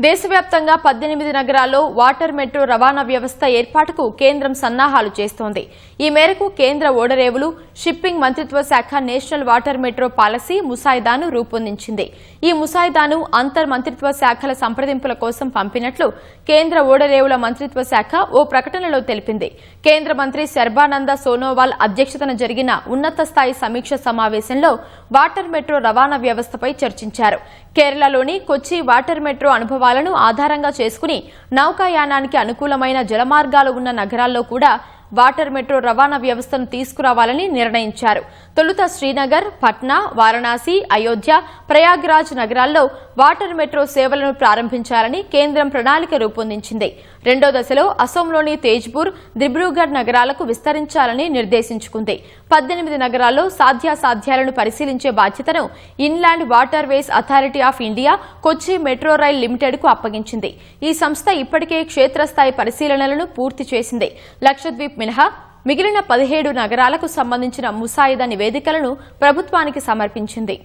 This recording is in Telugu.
దేశవ్యాప్తంగా 18 నగరాల్లో వాటర్ మెట్రో రవాణా వ్యవస్థ ఏర్పాటుకు కేంద్రం సన్నాహాలు చేస్తోంది. ఈ మేరకు కేంద్ర ఓడరేవులు, షిప్పింగ్ మంత్రిత్వ శాఖ నేషనల్ వాటర్ మెట్రో పాలసీ ముసాయిదాను రూపొందించింది. ఈ ముసాయిదాను అంతర్ మంత్రిత్వ శాఖల సంప్రదింపుల కోసం పంపినట్లు కేంద్ర ఓడరేవుల మంత్రిత్వ శాఖ ఓ ప్రకటనలో తెలిపింది. కేంద్ర మంత్రి సర్బానంద సోనోవాల్ అధ్యక్షతన జరిగిన ఉన్నత స్థాయి సమీక్ష సమావేశంలో వాటర్ మెట్రో రవాణా వ్యవస్థపై చర్చించారు. కేరళలోని కొచ్చి వాటర్ మెట్రో అనుభవాలను ఆధారంగా చేసుకుని నౌకాయానానికి అనుకూలమైన జలమార్గాలు ఉన్న నగరాల్లో కూడా వాటర్ మెట్రో రవాణా వ్యవస్థను తీసుకురావాలని నిర్ణయించారు. తొలుత శ్రీనగర్, పట్నా, వారణాసి, అయోధ్య, ప్రయాగ్రాజ్ నగరాల్లో వాటర్ మెట్రో సేవలను ప్రారంభించాలని కేంద్రం ప్రణాళిక రూపొందించింది. రెండో దశలో అసోంలోని తేజ్పూర్, దిబ్రూగఢ్ నగరాలకు విస్తరించాలని నిర్దేశించుకుంది. 18 నగరాల్లో సాధ్యాసాధ్యాలను పరిశీలించే బాధ్యతను inland water ways authority of India Kochi metro rail limited కు అప్పగించింది. ఈ సంస్థ ఇప్పటికే క్షేత్రస్థాయి పరిశీలనలను పూర్తి చేసింది. లక్షద్వీప్ మినహా మిగిలిన 17 నగరాలకు సంబంధించిన ముసాయిదా నివేదికలను ప్రభుత్వానికి సమర్పించింది.